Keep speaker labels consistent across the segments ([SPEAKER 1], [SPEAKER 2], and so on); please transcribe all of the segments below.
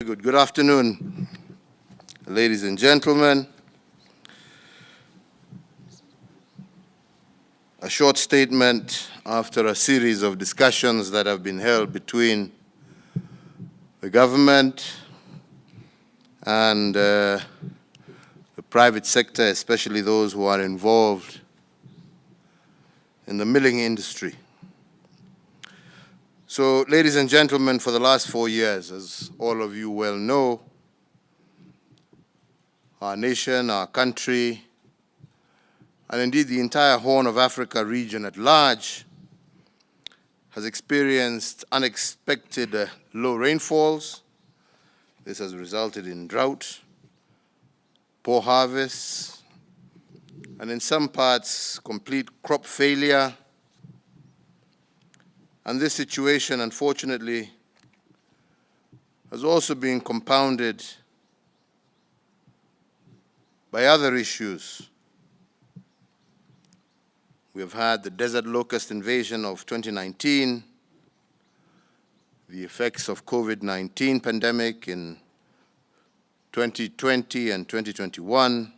[SPEAKER 1] Good afternoon, ladies and gentlemen. A short statement after a series of discussions that have been held between the government and the private sector, especially those who are involved in the milling industry. So, ladies and gentlemen, for the last 4 years, as all of you well know, our nation, our country, and indeed the entire Horn of Africa region at large has experienced unexpected low rainfalls. This has resulted in drought, poor harvests, and in some parts, complete crop failure. And this situation, unfortunately, has also been compounded by other issues. We have had the desert locust invasion of 2019, the effects of COVID-19 pandemic in 2020 and 2021,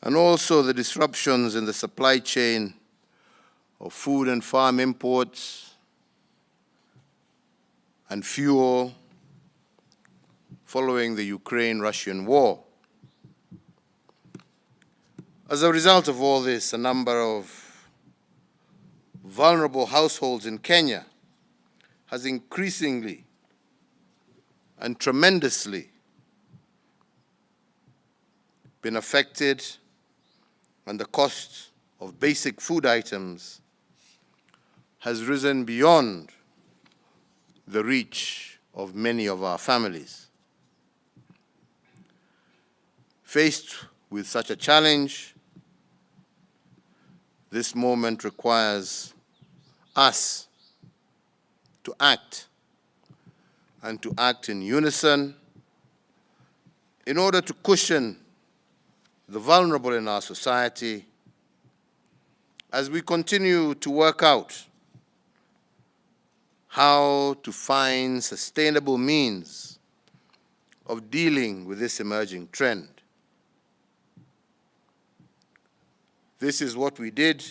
[SPEAKER 1] and also the disruptions in the supply chain of food and farm imports and fuel following the Ukraine-Russian war. As a result of all this, a number of vulnerable households in Kenya has increasingly and tremendously been affected, and the cost of basic food items has risen beyond the reach of many of our families. Faced with such a challenge, this moment requires us to act, and to act in unison in order to cushion the vulnerable in our society as we continue to work out how to find sustainable means of dealing with this emerging trend. This is what we did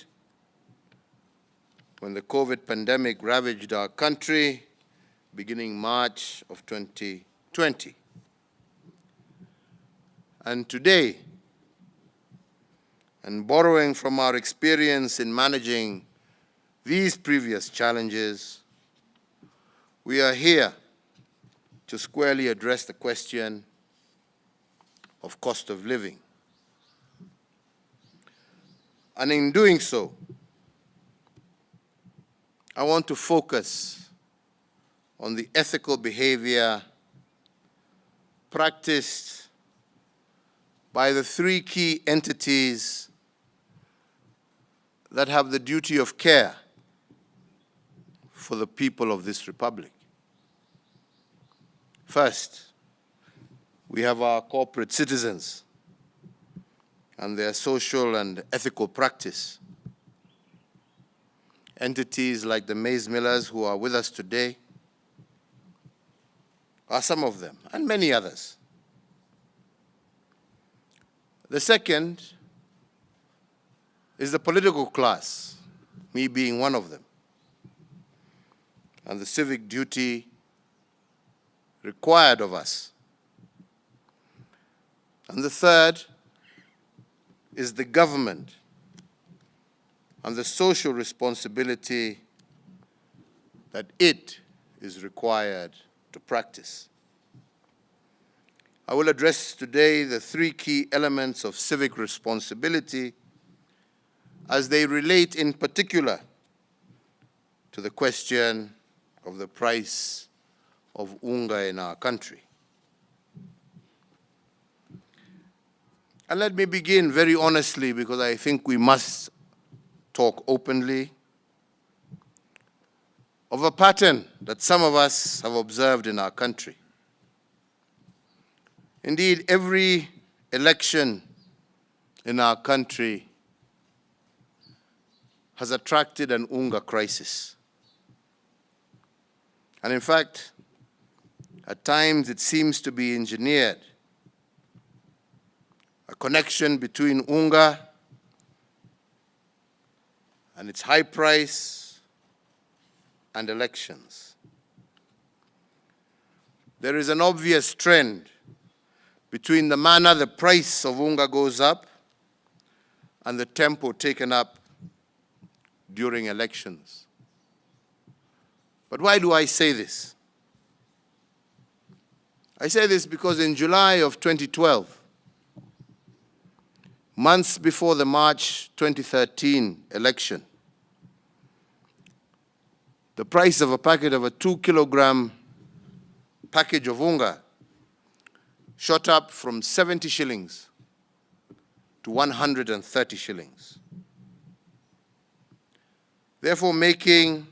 [SPEAKER 1] when the COVID pandemic ravaged our country beginning March of 2020. And today, and borrowing from our experience in managing these previous challenges, we are here to squarely address the question of cost of living. And in doing so, I want to focus on the ethical behavior practiced by the three key entities that have the duty of care for the people of this republic. First, we have our corporate citizens and their social and ethical practice. Entities like the maize millers who are with us today are some of them, and many others. The second is the political class, me being one of them, and the civic duty required of us. And the third is the government and the social responsibility that it is required to practice. I will address today the three key elements of civic responsibility as they relate in particular to the question of the price of unga in our country. And let me begin very honestly, because I think we must talk openly of a pattern that some of us have observed in our country. Indeed, every election in our country has attracted an unga crisis. And in fact, At times it seems to be engineered, a connection between unga and its high price and elections. There is an obvious trend between the manner the price of unga goes up and the tempo taken up during elections. But why do I say this? I say this because in July of 2012, months before the March 2013 election, the price of a packet of a 2-kilogram package of unga shot up from 70 shillings to 130 shillings. Therefore, making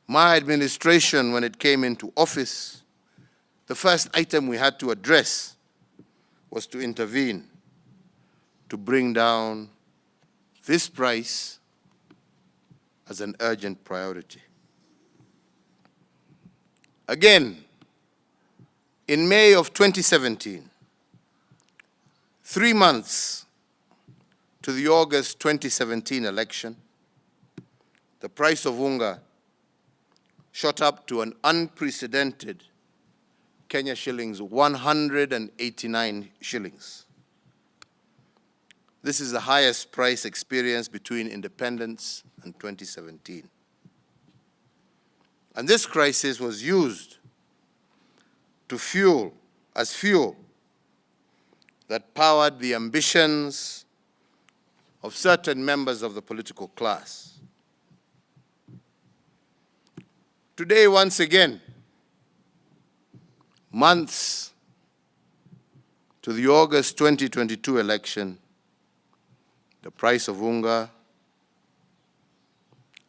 [SPEAKER 1] my administration, when it came into office, the first item we had to address was to intervene to bring down this price as an urgent priority. Again, in May of 2017, 3 months to the August 2017 election, the price of unga shot up to an unprecedented Kenya shillings 189 shillings. This is the highest price experienced between independence and 2017. And this crisis was used to fuel that powered the ambitions of certain members of the political class. Today, once again, months to the August 2022 election, the price of unga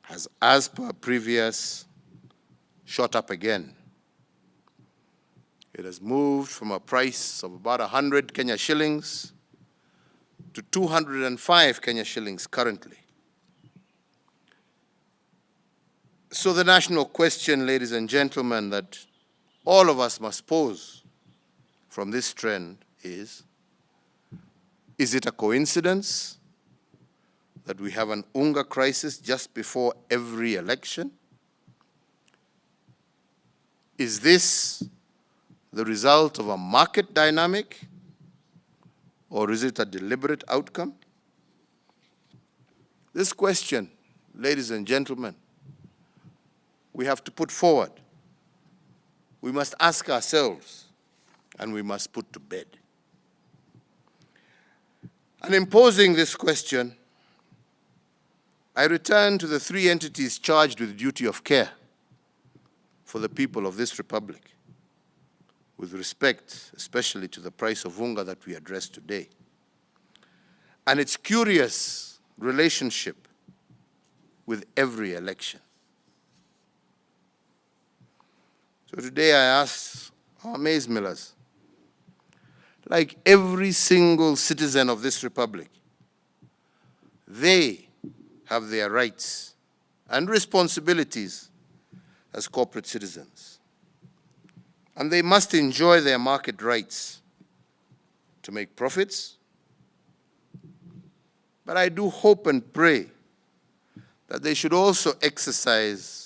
[SPEAKER 1] has, as per previous, shot up again. It has moved from a price of about 100 Kenya shillings to 205 Kenya shillings currently. So the national question, ladies and gentlemen, that all of us must pose from this trend is it a coincidence that we have an unga crisis just before every election? Is this the result of a market dynamic, or is it a deliberate outcome? This question, ladies and gentlemen, we have to put forward. We must ask ourselves, and we must put to bed. And in posing this question, I return to the three entities charged with duty of care for the people of this republic, with respect especially to the price of unga that we address today, and its curious relationship with every election. So today I ask our maize millers, like every single citizen of this republic, they have their rights and responsibilities as corporate citizens. And they must enjoy their market rights to make profits. But I do hope and pray that they should also exercise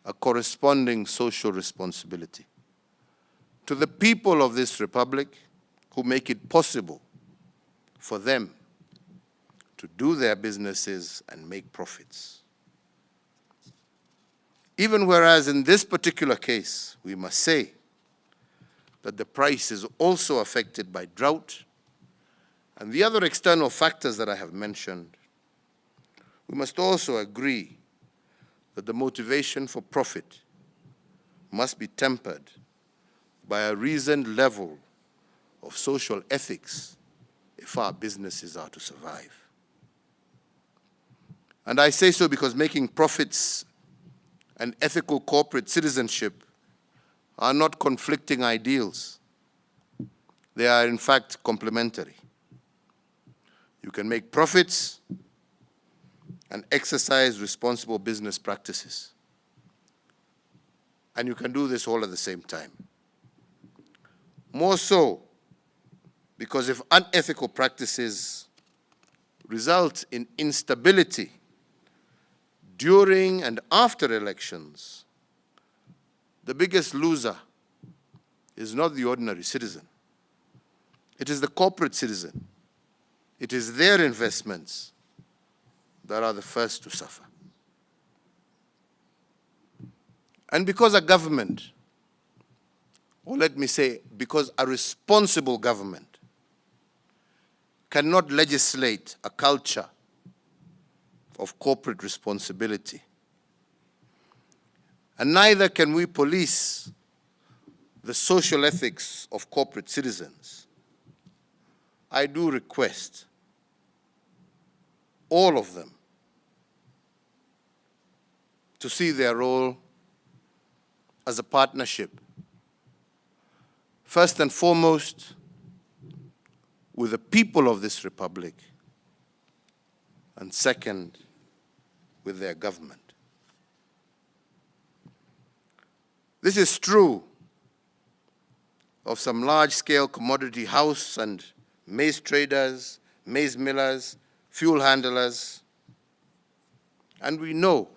[SPEAKER 1] a corresponding social responsibility to the people of this republic who make it possible for them to do their businesses and make profits. Even whereas in this particular case, we must say that the price is also affected by drought and the other external factors that I have mentioned, we must also agree that the motivation for profit must be tempered by a reasoned level of social ethics if our businesses are to survive. And I say so because making profits and ethical corporate citizenship are not conflicting ideals. They are, in fact, complementary. You can make profits and exercise responsible business practices. And you can do this all at the same time. More so, because if unethical practices result in instability during and after elections, the biggest loser is not the ordinary citizen. It is the corporate citizen. It is their investments that are the first to suffer. And because a government, or let me say, because a responsible government cannot legislate a culture of corporate responsibility, and neither can we police the social ethics of corporate citizens, I do request all of them to see their role as a partnership, first and foremost with the people of this republic, and second, with their government. This is true of some large-scale commodity house and maize traders, maize millers, fuel handlers, and we know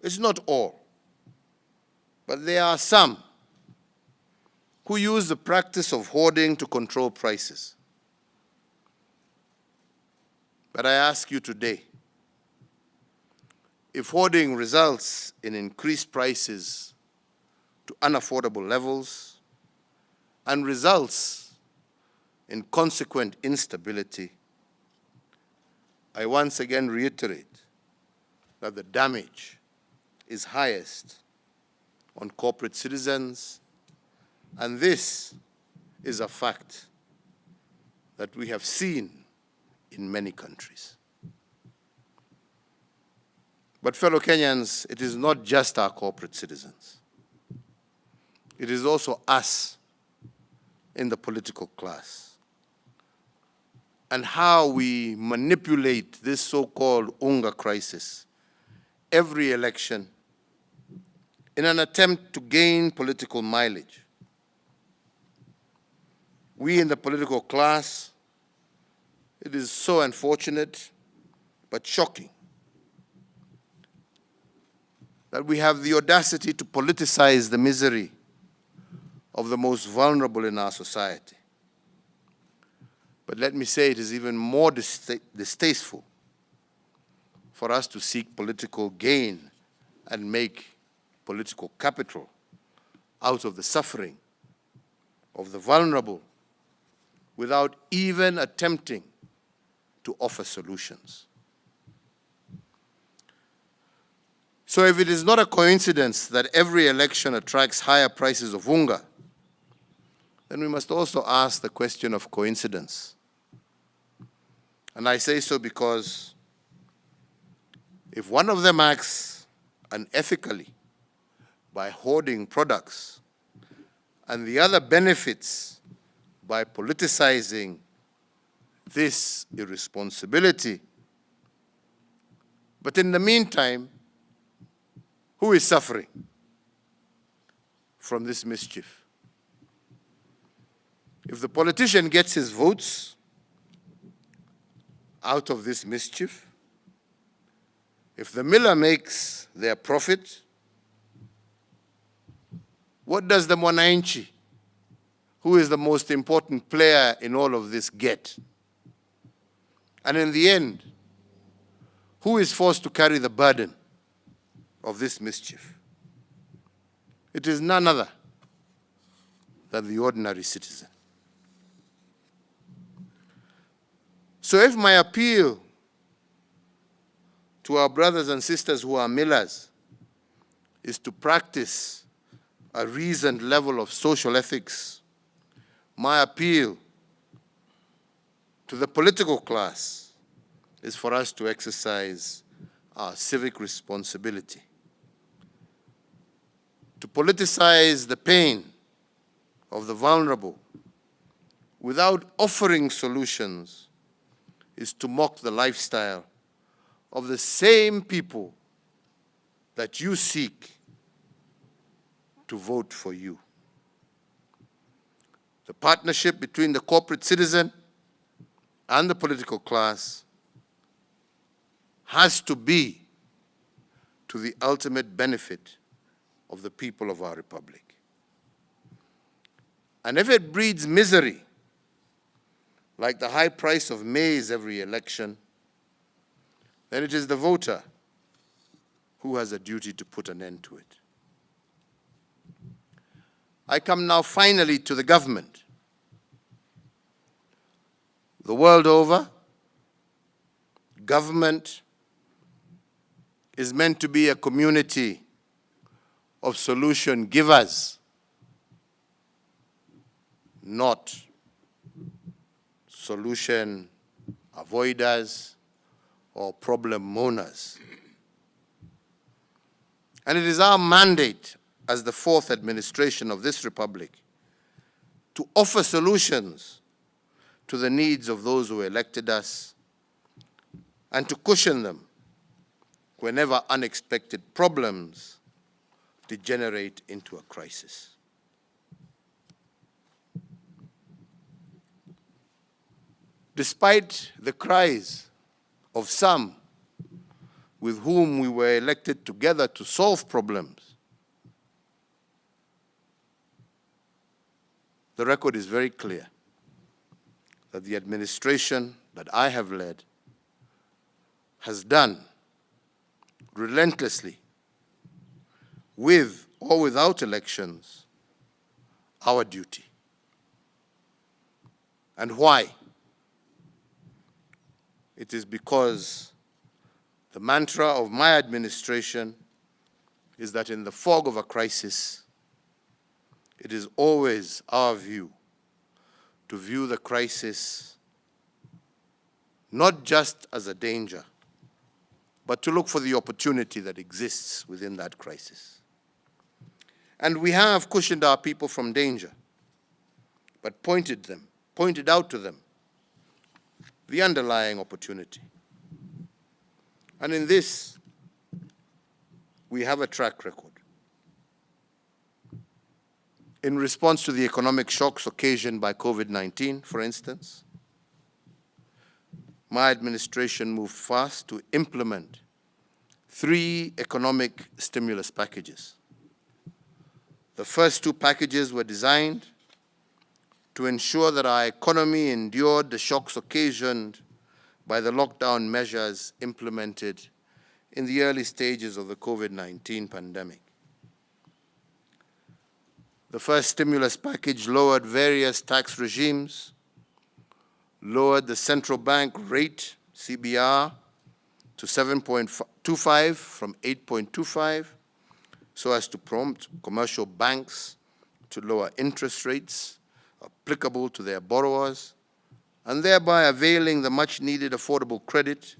[SPEAKER 1] it's not all, but there are some who use the practice of hoarding to control prices. But I ask you today, if hoarding results in increased prices to unaffordable levels and results in consequent instability, I once again reiterate that the damage is highest on corporate citizens, and this is a fact that we have seen in many countries. But fellow Kenyans, it is not just our corporate citizens. It is also us in the political class, and how we manipulate this so-called unga crisis every election in an attempt to gain political mileage. We in the political class, it is so unfortunate but shocking that we have the audacity to politicize the misery of the most vulnerable in our society. But let me say it is even more distasteful for us to seek political gain and make political capital out of the suffering of the vulnerable without even attempting to offer solutions. So if it is not a coincidence that every election attracts higher prices of unga, then we must also ask the question of coincidence. And I say so because if one of them acts unethically by hoarding products, and the other benefits by politicizing this irresponsibility, but in the meantime, who is suffering from this mischief? If the politician gets his votes out of this mischief, if the miller makes their profit, what does the mwananchi, who is the most important player in all of this, get? And in the end, who is forced to carry the burden of this mischief? It is none other than the ordinary citizen. So if my appeal to our brothers and sisters who are millers is to practice a reasoned level of social ethics, my appeal to the political class is for us to exercise our civic responsibility. To politicize the pain of the vulnerable without offering solutions is to mock the lifestyle of the same people that you seek to vote for you. The partnership between the corporate citizen and the political class has to be to the ultimate benefit of the people of our republic. And if it breeds misery, like the high price of maize every election, then it is the voter who has a duty to put an end to it. I come now finally to the government. The world over, government is meant to be a community of solution givers, not solution avoiders or problem moaners. And it is our mandate as the fourth administration of this republic to offer solutions to the needs of those who elected us and to cushion them whenever unexpected problems degenerate into a crisis. Despite the cries of some with whom we were elected together to solve problems, the record is very clear that the administration that I have led has done relentlessly, with or without elections, our duty. And why? It is because the mantra of my administration is that in the fog of a crisis, it is always our view to view the crisis not just as a danger, but to look for the opportunity that exists within that crisis. And we have cushioned our people from danger, but pointed out to them the underlying opportunity. And in this, we have a track record. In response to the economic shocks occasioned by COVID-19, for instance, my administration moved fast to implement 3 economic stimulus packages. The first 2 packages were designed to ensure that our economy endured the shocks occasioned by the lockdown measures implemented in the early stages of the COVID-19 pandemic. The first stimulus package lowered various tax regimes, lowered the central bank rate, CBR, to 7.25 from 8.25, so as to prompt commercial banks to lower interest rates applicable to their borrowers, and thereby availing the much-needed affordable credit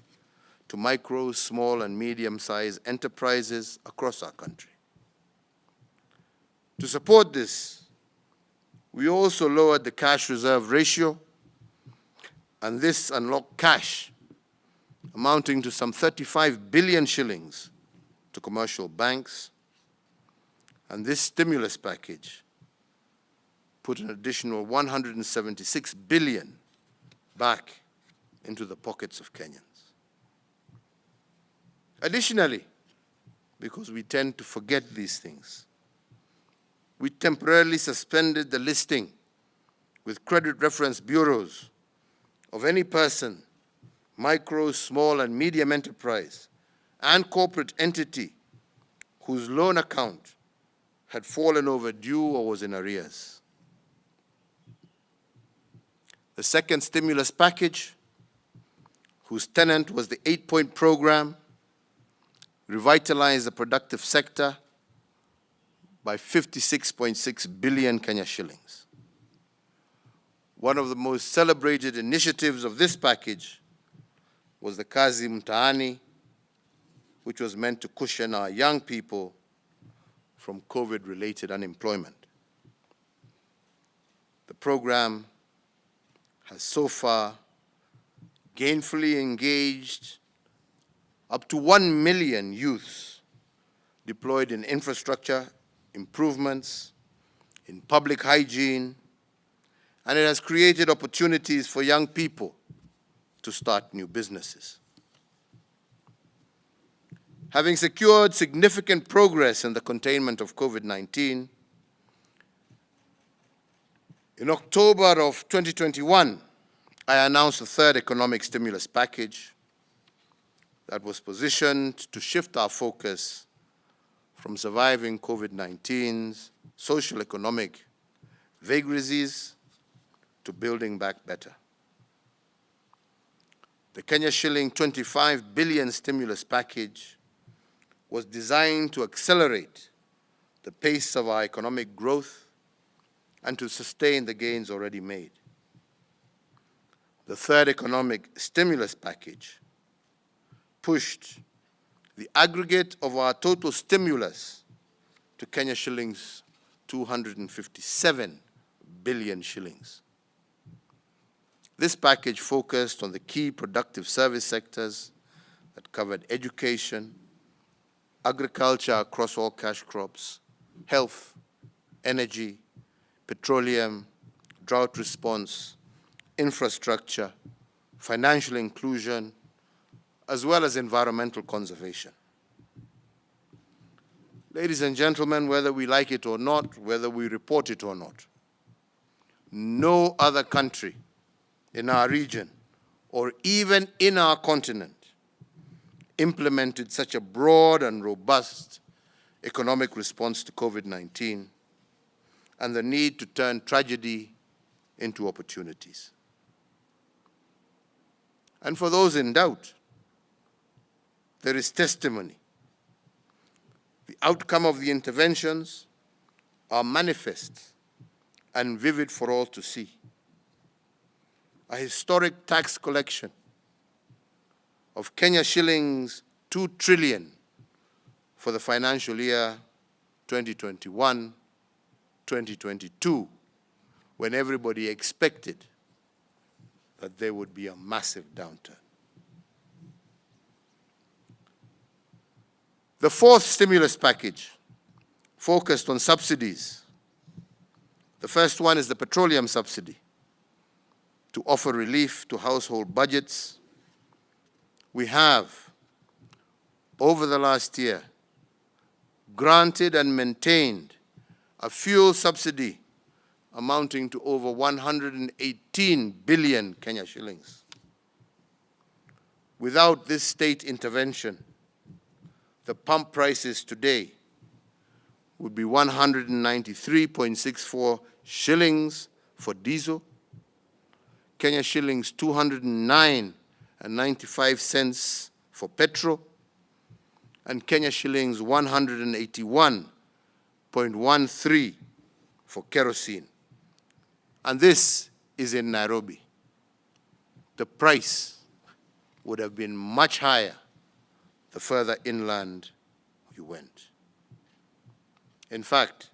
[SPEAKER 1] to micro, small, and medium-sized enterprises across our country. To support this, we also lowered the cash reserve ratio, and this unlocked cash amounting to some 35 billion shillings to commercial banks. And this stimulus package put an additional 176 billion back into the pockets of Kenyans. Additionally, because we tend to forget these things, we temporarily suspended the listing with credit reference bureaus of any person, micro, small, and medium enterprise, and corporate entity whose loan account had fallen overdue or was in arrears. The second stimulus package, whose tenant was the 8-point program, revitalized the productive sector by 56.6 billion Kenya shillings. One of the most celebrated initiatives of this package was the Kazi Mtaani, which was meant to cushion our young people from COVID-related unemployment. The program has so far gainfully engaged up to 1 million youths deployed in infrastructure improvements, in public hygiene, and it has created opportunities for young people to start new businesses. Having secured significant progress in the containment of COVID-19, in October of 2021, I announced the third economic stimulus package that was positioned to shift our focus from surviving COVID-19's social economic vagaries to building back better. The Kenya shilling 25 billion stimulus package was designed to accelerate the pace of our economic growth and to sustain the gains already made. The third economic stimulus package pushed the aggregate of our total stimulus to Kenya shillings 257 billion shillings. This package focused on the key productive service sectors that covered education, agriculture across all cash crops, health, energy, petroleum, drought response, infrastructure, financial inclusion, as well as environmental conservation. Ladies and gentlemen, whether we like it or not, whether we report it or not, no other country in our region or even in our continent implemented such a broad and robust economic response to COVID-19 and the need to turn tragedy into opportunities. And for those in doubt, there is testimony. The outcome of the interventions are manifest and vivid for all to see. A historic tax collection of Kenya shillings 2 trillion for the financial year 2021-2022, when everybody expected that there would be a massive downturn. The fourth stimulus package focused on subsidies. The first one is the petroleum subsidy to offer relief to household budgets. We have, over the last year, granted and maintained a fuel subsidy amounting to over 118 billion Kenya shillings. Without this state intervention, the pump prices today would be 193.64 shillings for diesel, Kenya shillings 209.95 for petrol, and Kenya shillings 181.13 for kerosene. And this is in Nairobi. The price would have been much higher the further inland you went. In fact,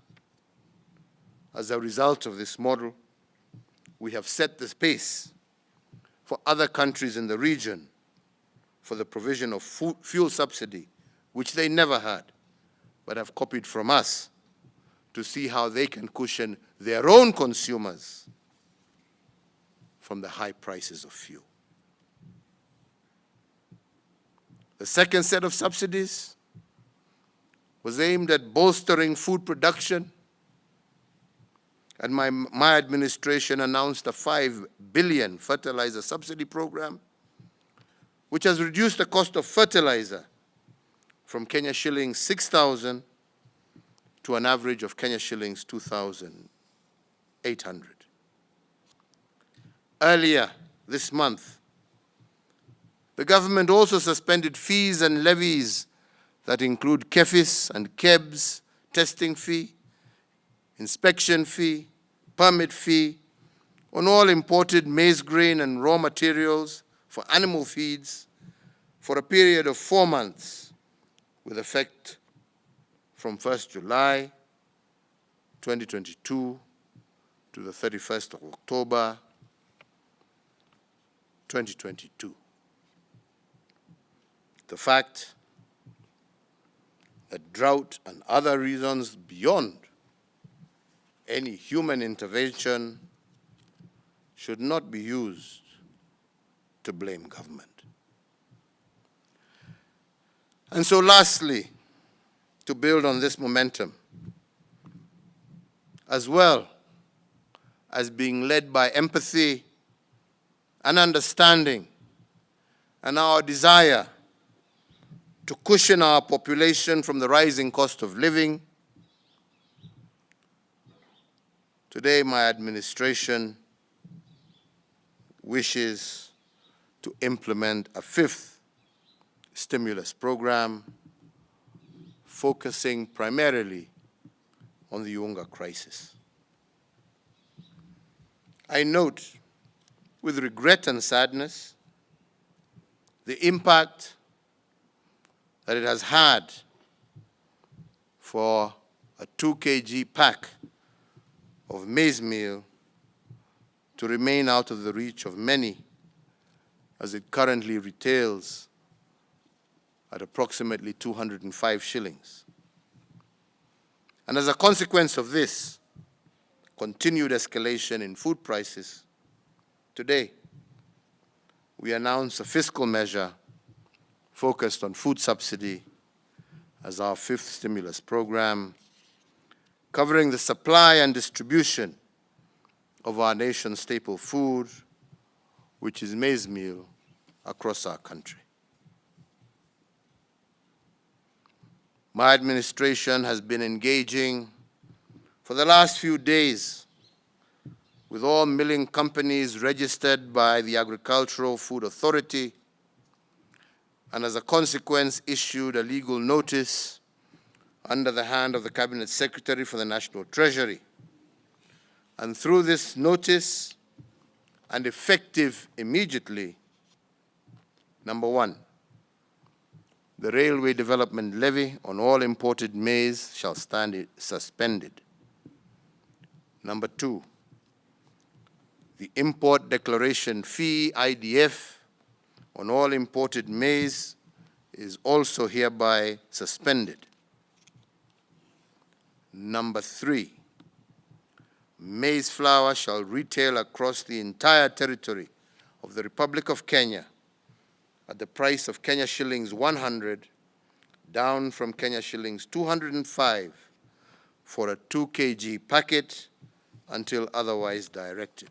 [SPEAKER 1] as a result of this model, we have set the pace for other countries in the region for the provision of fuel subsidy, which they never had, but have copied from us to see how they can cushion their own consumers from the high prices of fuel. The second set of subsidies was aimed at bolstering food production, and my administration announced a 5 billion fertilizer subsidy program, which has reduced the cost of fertilizer from Kenya shillings 6,000 to an average of Kenya shillings 2,800. Earlier this month, the government also suspended fees and levies that include KEFIS and KEBS, testing fee, inspection fee, permit fee, on all imported maize grain and raw materials for animal feeds for a period of 4 months, with effect from 1st July 2022 to the 31st of October 2022. The fact that drought and other reasons beyond any human intervention should not be used to blame government. And so lastly, to build on this momentum, as well as being led by empathy and understanding and our desire to cushion our population from the rising cost of living, today my administration wishes to implement a fifth stimulus program focusing primarily on the unga crisis. I note with regret and sadness the impact that it has had for a 2 kg pack of maize meal to remain out of the reach of many, as it currently retails at approximately 205 shillings. And as a consequence of this continued escalation in food prices, today we announce a fiscal measure focused on food subsidy as our fifth stimulus program, covering the supply and distribution of our nation's staple food, which is maize meal, across our country. My administration has been engaging for the last few days with all milling companies registered by the Agricultural Food Authority, and as a consequence issued a legal notice under the hand of the Cabinet Secretary for the National Treasury. And through this notice, and effective immediately, number one, the Railway Development Levy on all imported maize shall stand suspended. Number two, the Import Declaration Fee, IDF, on all imported maize is also hereby suspended. Number three, maize flour shall retail across the entire territory of the Republic of Kenya at the price of Kenya shillings 100, down from Kenya shillings 205 for a 2 kg packet until otherwise directed.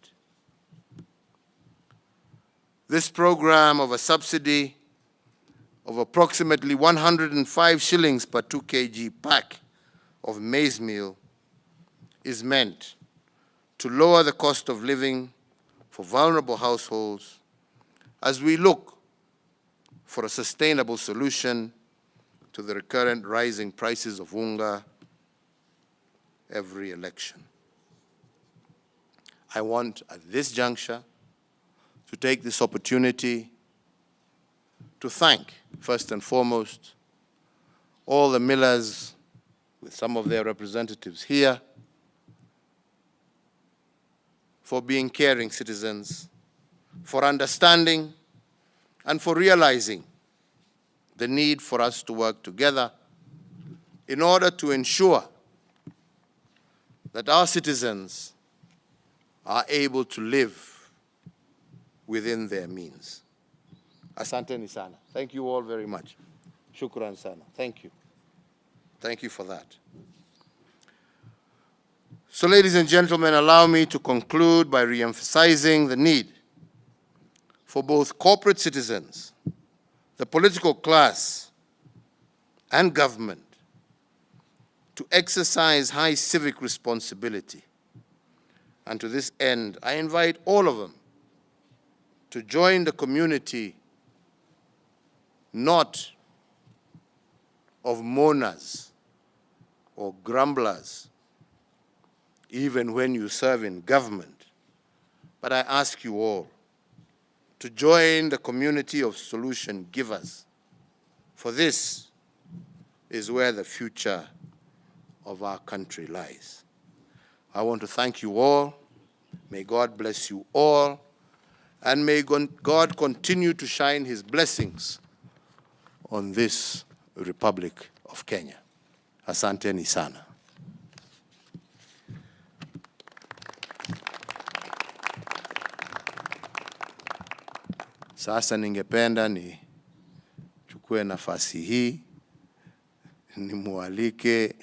[SPEAKER 1] This program of a subsidy of approximately 105 shillings per 2 kg pack of maize meal is meant to lower the cost of living for vulnerable households as we look for a sustainable solution to the recurrent rising prices of unga every election. I want, at this juncture, to take this opportunity to thank, first and foremost, all the millers, with some of their representatives here, for being caring citizens, for understanding, and for realizing the need for us to work together in order to ensure that our citizens are able to live within their means. Asanteni sana. Thank you all very much. Shukran sana. Thank you. Thank you for that. So, ladies and gentlemen, allow me to conclude by re-emphasizing the need for both corporate citizens, the political class, and government to exercise high civic responsibility. And to this end, I invite all of them to join the community not of mourners or grumblers, even when you serve in government, but I ask you all to join the community of solution givers, for this is where the future of our country lies. I want to thank you all. May God bless you all, and may God continue to shine his blessings on this Republic of Kenya. Asanteni sana. Sasa ningependa nichukue nafasi hii nimualike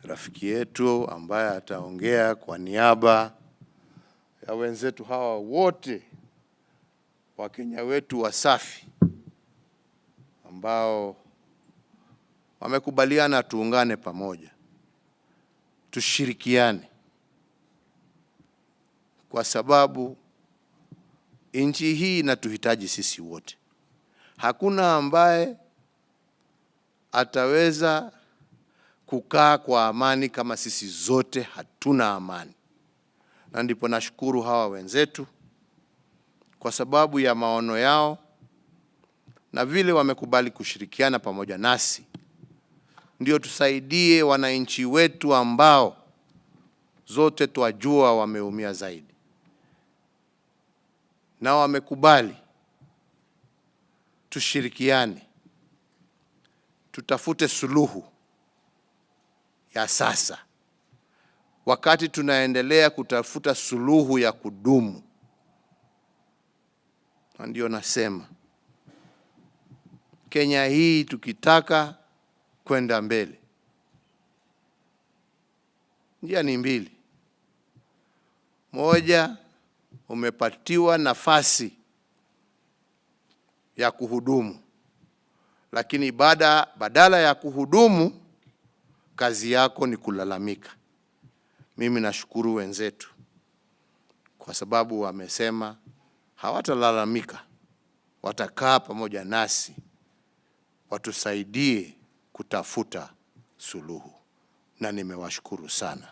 [SPEAKER 1] rafiki yetu ambaye ataongea kwa niaba ya wenzetu hawa wote, Wakenya wetu wasafi ambao wamekubaliana tuungane pamoja, tushirikiane, kwa sababu nchi hii inatuhitaji sisi wote. Hakuna ambaye ataweza kukaa kwa amani kama sisi zote hatuna amani. Na ndipo nashukuru hawa wenzetu kwa sababu ya maono yao na vile wamekubali kushirikiana pamoja nasi, ndio tusaidie wananchi wetu ambao zote twajua wameumia zaidi. Na wamekubali tushirikiane, tutafute suluhu ya sasa, wakati tunaendelea kutafuta suluhu ya kudumu. Na ndio nasema Kenya hii tukitaka kwenda mbele, njia ni mbili. Moja, umepatiwa nafasi ya kuhudumu, lakini badala ya kuhudumu kazi yako ni kulalamika. Mimi nashukuru wenzetu kwa sababu wamesema hawatalalamika, watakaa pamoja nasi, watusaidie kutafuta suluhu, na nimewashukuru sana.